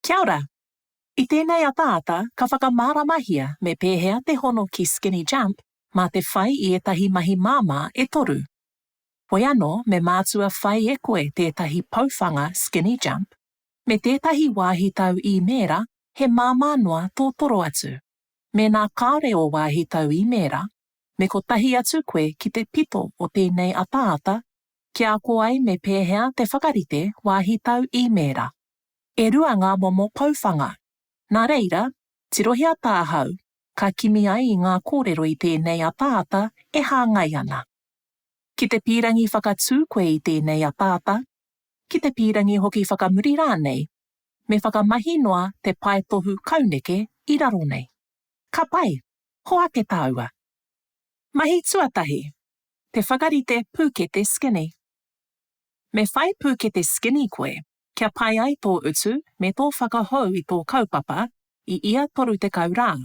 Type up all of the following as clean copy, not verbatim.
Kia ora! I tēnei ataata ka whakamāramahia me pēhea te hono ki Skinny Jump mā te whai I etahi mahi māmā e toru. Hoi anō me mātua whai e koe tētahi pauwhanga Skinny Jump, me tētahi wāhi tau I mērā he māmā noa tō toro atu. Me nā kāre o wāhi tau I mērā, me ko tahi atu koe ki te pito o tēnei ataata, kia ako ai me pēhea te whakarite wāhi tau I mērā. E rua ngā momo pauwhanga. Nā reira, tirohia tāhau, ka kimi ai I ngā kōrero I tēnei ataata e hāngai ana. Ki te pīrangi whakatū koe I tēnei ataata, ki te pīrangi hoki whakamuri rānei, me whakamahi noa te pai tohu kauneke I raro nei. Ka pai, hoa ke tāua. Mahi tuatahi, te whakarite pūkete Skinny. Me whai pūkete Skinny koe, kia pai ai tō utu me tō whakahau I tō kaupapa I ia toru te kaurā.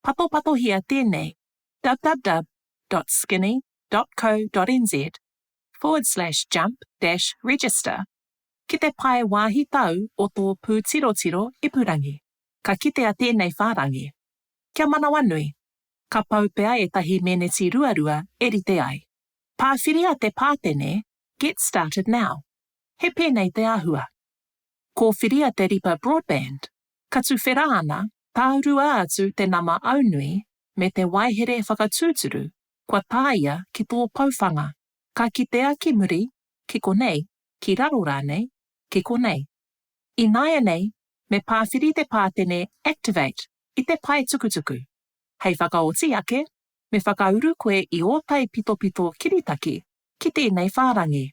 Pato hia tēnei www.skinny.co.nz/jump-register ki te pai wāhi tau o tō pūtirotiro ipurangi. Ka kitea tēnei whārangi. Kia manawa nui, ka pau pea etahi meneti ruarua e rite ai. Pāwhiria te pātene, get started now. He pēnei te āhua. Ko whiria te ripa broadband, ka tu whera ana, tāurua atu te nama aunui me te waihere whakatūturu, kua tāia ki tō pauwhanga. Ka kitea ki muri, ki konei, ki raro rānei, ki konei. I nāia nei, me pāwhiri te pātene activate I te pai tukutuku. Hei whakaoti ake, me whakauru koe I o tai pito kiritaki, ki tēnei whārangi.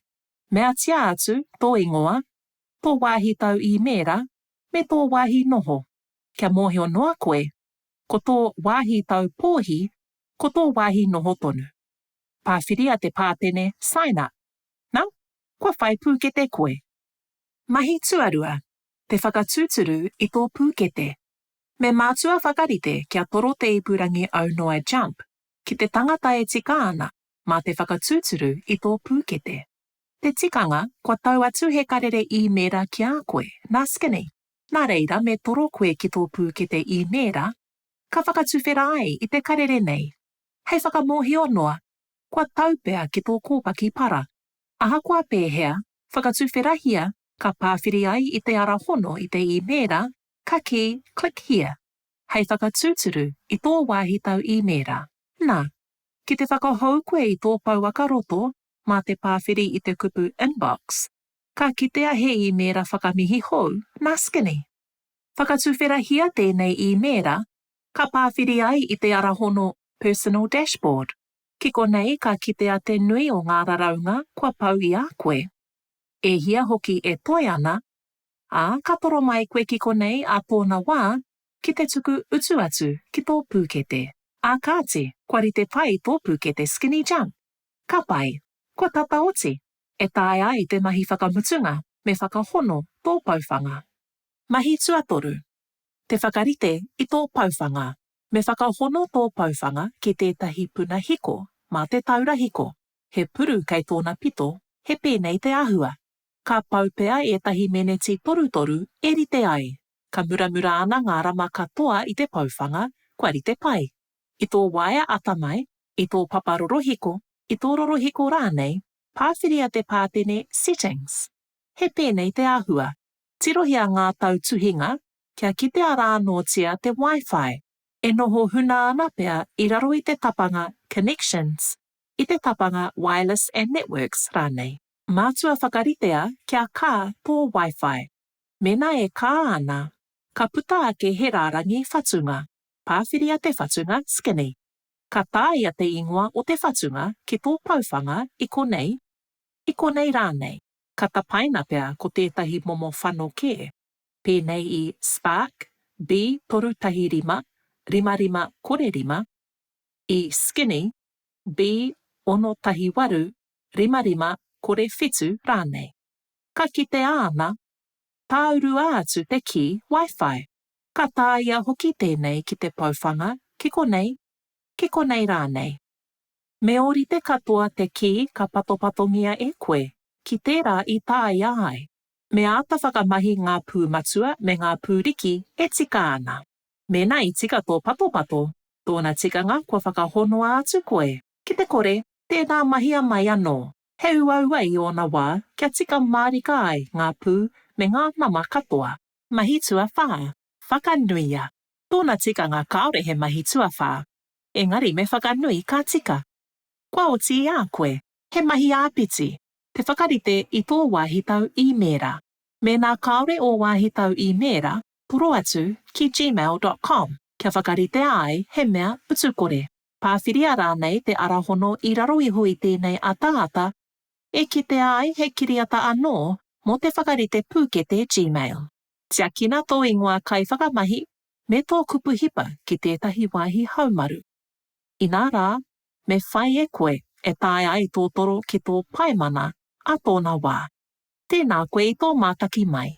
Mea tia atu tō ingoa, tō wāhi tau I mērā, me tō wāhi noho. Kia mōhio noa koe, ko tō wāhi tau pōhi, ko tō wāhi noho tonu. Pāwhiria te pātene sign up. Nau, kua whai pūkete koe. Mahi tuarua, te whakatūturu I tō pūkete. Me mātua whakarite kia toro te ipurangi au noa Jump, ki te tangata e tika ana, mā te whakatūturu I tō pūkete. Te tikanga, kua tau atu he karere I mērā ki a koe, nā Skinny. Nā reira me toro koe ki tō pūkete I mērā, ka whakatuwhera ai I te karere nei. Hei whakamōhio noa, kua taupea ki tō kōpaki para. Aha kua pēhea, whakatuwhera hia, ka pāwhiri ai I te ara hono I te I mērā, ka ki click here. Hei whakatūturu I tō wāhi tau I mērā. Nā, ki te whakahau koe I tō pauaka roto, mā te pāwhiri I te kupu inbox, ka kitea he I mērā whakamihi hou, nā Skinny. Whakatuwhera hia tēnei I mērā, ka pāwhiri ai I te ara hono personal dashboard. Ki konei ka kitea te nui o ngā raraunga kua pau I a koe. E hia hoki e toi ana, ka toro mai koe ki konei a tōna wā, ki te tuku utu atu ki tō pūkete. Kāti, kua rite pai tō pūkete Skinny Jump. Ka pai, kua tata oti, e tae ai te mahi whakamutunga me whakahono tō pauwhanga. Mahi tuatoru, te whakarite I tō pauwhanga, me whakahono tō pauwhanga ki tētahi puna hiko, mā te taura hiko. He puru kei tōna pito, he pēnei te āhua. Ka paupea etahi meneti toru e rite ai. Ka muramura ana ngā rama katoa I te pauwhanga, kua rite pai. I tō waia atamai, I tō paparoro hiko, I tō roro hiko rānei, pāwhiria te pātene settings. He pēnei te āhua. Tirohia ngā tau tuhinga, kia kitea rānotia te Wi-Fi. E noho huna ana pea I raro I te tapanga connections, I te tapanga wireless and networks rānei. Mātua whakaritea kia kā tō Wi-Fi. Mena e kā ana, ka puta ake he rārangi whatunga. Pāwhiria te whatunga Skinny. Ka tāia te ingoa o te whatunga ki tō pauwhanga I konei rānei. Ka tapaina pea ko tētahi momo whano kē. Pēnei I Spark, B35, rima kore rima. I Skinny, B618, rima kore whitu rānei. Ka kitea ana, tāurua atu te ki Wi-Fi. Ka tāia hoki tēnei ki te pauwhanga ki konei rānei. Me ori te katoa te ki ka patopatongia e koe, ki tērā I tāia ai. Me ata whakamahi ngā pū matua me ngā pū riki e tika ana. Mēnā I tika tō pato, tōna tikanga kua whakahonoa atu koe. Ki te kore, tēnā mahia mai anō. He uaua I ōna wā, kia tika mārika ai ngā pū me ngā nama katoa. Mahitua whā, whakanuia. Tōna tikanga kaore he mahitua whā. Engari me whakanui ka tika. Kua oti a koe, he mahi āpiti. Te whakarite I tō wāhitau I mērā. Me nā kaore o wāhitau I mērā, puro atu ki gmail.com. Kia whakarite ai he mea utukore. Pāwhiria rānei te arahono I raro I hui tēnei ata-ata, e kite ai he kiriata anō mo te whakarite pūkete Gmail. Tia kina tō ingoa kai whakamahi me tō kupu hipa ki tētahi wāhi haumaru. Inā rā, me whai e koe e tae ai tō toro ki tō paemana a tōna wā. Tēnā koe I tō mātaki mai.